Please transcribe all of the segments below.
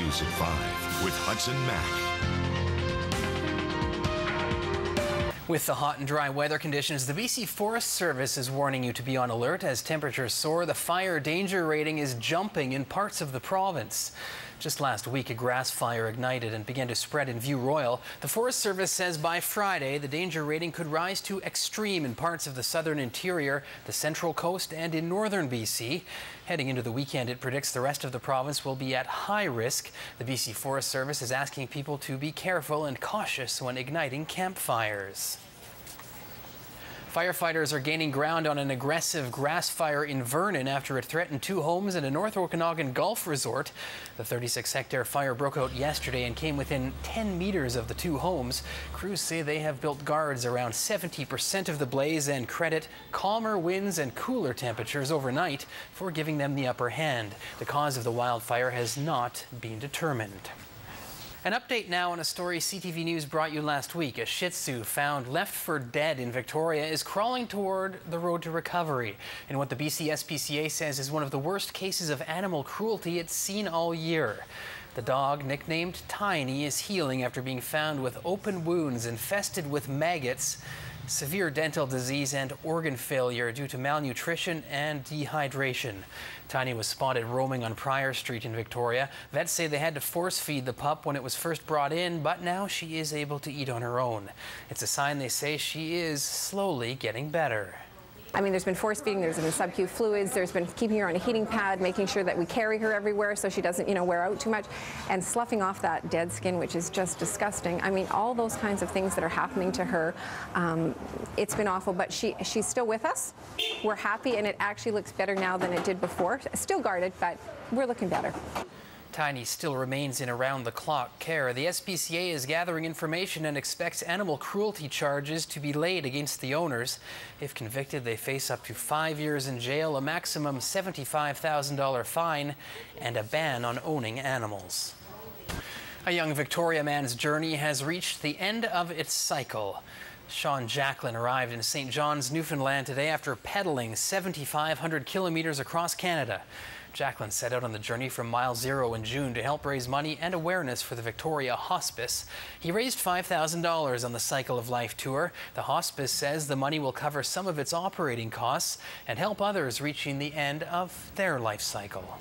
News at 5 with Hudson Mack. With the hot and dry weather conditions, the BC Forest Service is warning you to be on alert as temperatures soar. The fire danger rating is jumping in parts of the province. Just last week, a grass fire ignited and began to spread in View Royal. The Forest Service says by Friday, the danger rating could rise to extreme in parts of the southern interior, the central coast, and in northern BC. Heading into the weekend, it predicts the rest of the province will be at high risk. The BC Forest Service is asking people to be careful and cautious when igniting campfires. Firefighters are gaining ground on an aggressive grass fire in Vernon after it threatened 2 homes and a North Okanagan golf resort. The 36-hectare fire broke out yesterday and came within 10 meters of the 2 homes. Crews say they have built guards around 70% of the blaze and credit calmer winds and cooler temperatures overnight for giving them the upper hand. The cause of the wildfire has not been determined. An update now on a story CTV News brought you last week. A Shih Tzu found left for dead in Victoria is crawling toward the road to recovery in what the BC SPCA says is one of the worst cases of animal cruelty it's seen all year. The dog, nicknamed Tiny, is healing after being found with open wounds infested with maggots, severe dental disease and organ failure due to malnutrition and dehydration. Tiny was spotted roaming on Pryor Street in Victoria. Vets say they had to force feed the pup when it was first brought in, but now she is able to eat on her own. It's a sign, they say, she is slowly getting better. I mean, there's been force feeding, there's been sub-Q fluids, there's been keeping her on a heating pad, making sure that we carry her everywhere so she doesn't, wear out too much, and sloughing off that dead skin, which is just disgusting. I mean, all those kinds of things that are happening to her, it's been awful, but she's still with us. We're happy, and it actually looks better now than it did before. Still guarded, but we're looking better. Tiny still remains in around-the-clock care. The SPCA is gathering information and expects animal cruelty charges to be laid against the owners. If convicted, they face up to 5 years in jail, a maximum $75,000 fine, and a ban on owning animals. A young Victoria man's journey has reached the end of its cycle. Sean Jacklin arrived in St. John's, Newfoundland today after pedaling 7,500 kilometers across Canada. Jacklin set out on the journey from Mile Zero in June to help raise money and awareness for the Victoria Hospice. He raised $5,000 on the Cycle of Life tour. The hospice says the money will cover some of its operating costs and help others reaching the end of their life cycle.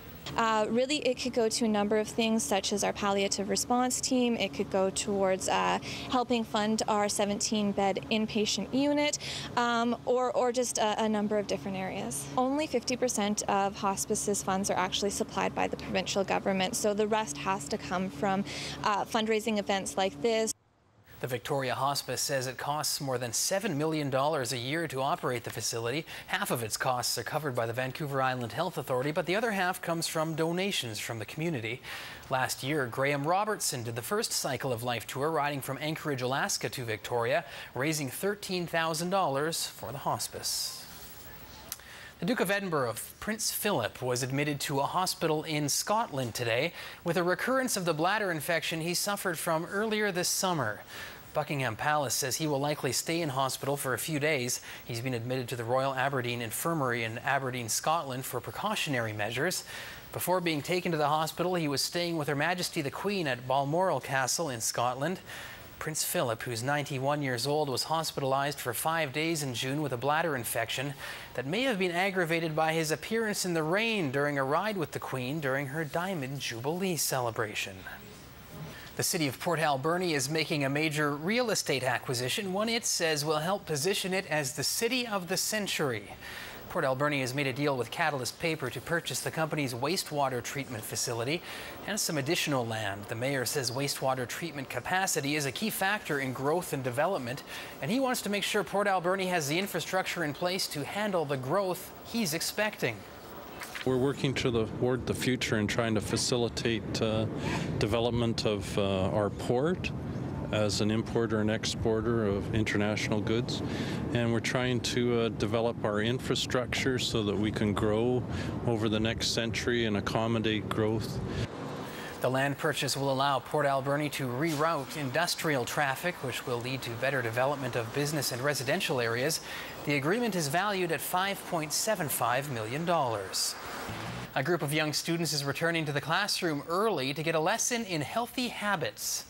Really, it could go to a number of things, such as our palliative response team. It could go towards helping fund our 17-bed inpatient unit, or just a number of different areas. Only 50% of hospice's funds are actually supplied by the provincial government, so the rest has to come from fundraising events like this. The Victoria Hospice says it costs more than $7 million a year to operate the facility. Half of its costs are covered by the Vancouver Island Health Authority, but the other half comes from donations from the community. Last year, Graham Robertson did the first Cycle of Life tour, riding from Anchorage, Alaska to Victoria, raising $13,000 for the hospice. The Duke of Edinburgh, Prince Philip, was admitted to a hospital in Scotland today with a recurrence of the bladder infection he suffered from earlier this summer. Buckingham Palace says he will likely stay in hospital for a few days. He's been admitted to the Royal Aberdeen Infirmary in Aberdeen, Scotland for precautionary measures. Before being taken to the hospital, he was staying with Her Majesty the Queen at Balmoral Castle in Scotland. Prince Philip, who's 91 years old, was hospitalized for 5 days in June with a bladder infection that may have been aggravated by his appearance in the rain during a ride with the Queen during her Diamond Jubilee celebration. The city of Port Alberni is making a major real estate acquisition, one it says will help position it as the city of the century. Port Alberni has made a deal with Catalyst Paper to purchase the company's wastewater treatment facility and some additional land. The mayor says wastewater treatment capacity is a key factor in growth and development, and he wants to make sure Port Alberni has the infrastructure in place to handle the growth he's expecting. We're working toward the future and trying to facilitate development of our port as an importer and exporter of international goods, and we're trying to develop our infrastructure so that we can grow over the next century and accommodate growth. The land purchase will allow Port Alberni to reroute industrial traffic, which will lead to better development of business and residential areas. The agreement is valued at $5.75 million. A group of young students is returning to the classroom early to get a lesson in healthy habits.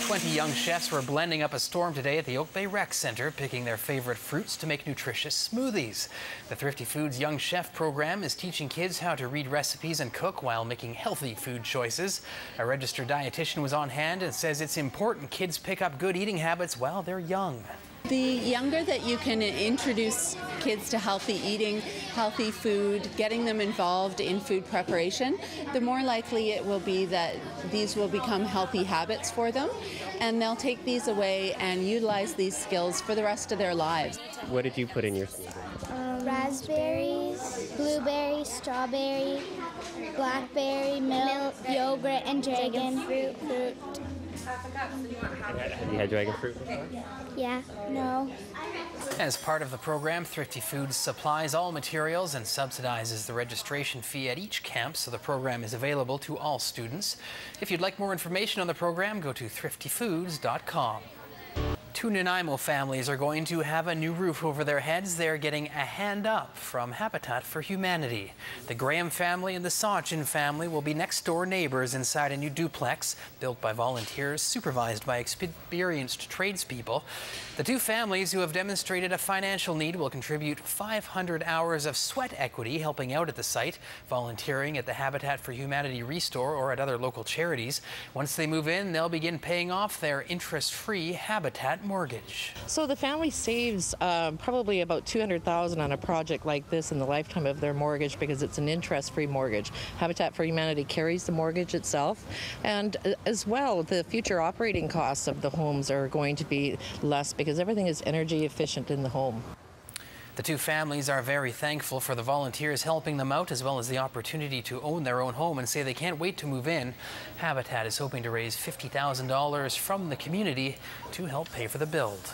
20 young chefs were blending up a storm today at the Oak Bay Rec Center, picking their favorite fruits to make nutritious smoothies. The Thrifty Foods Young Chef program is teaching kids how to read recipes and cook while making healthy food choices. A registered dietitian was on hand and says it's important kids pick up good eating habits while they're young. The younger that you can introduce kids to healthy eating, healthy food, getting them involved in food preparation, the more likely it will be that these will become healthy habits for them, and they'll take these away and utilize these skills for the rest of their lives. What did you put in your smoothie? Raspberries, blueberry, strawberry, blackberry, milk, yogurt, and dragon fruit. Have you had dragon fruit before? Yeah, no. As part of the program, Thrifty Foods supplies all materials and subsidizes the registration fee at each camp, so the program is available to all students. If you'd like more information on the program, go to thriftyfoods.com. Two Nanaimo families are going to have a new roof over their heads. They're getting a hand up from Habitat for Humanity. The Graham family and the Sachin family will be next-door neighbors inside a new duplex built by volunteers, supervised by experienced tradespeople. The two families who have demonstrated a financial need will contribute 500 hours of sweat equity helping out at the site, volunteering at the Habitat for Humanity Restore or at other local charities. Once they move in, they'll begin paying off their interest-free Habitat mortgage. So the family saves probably about $200,000 on a project like this in the lifetime of their mortgage because it's an interest-free mortgage. Habitat for Humanity carries the mortgage itself, and as well the future operating costs of the homes are going to be less because everything is energy efficient in the home. The two families are very thankful for the volunteers helping them out, as well as the opportunity to own their own home, and say they can't wait to move in. Habitat is hoping to raise $50,000 from the community to help pay for the build.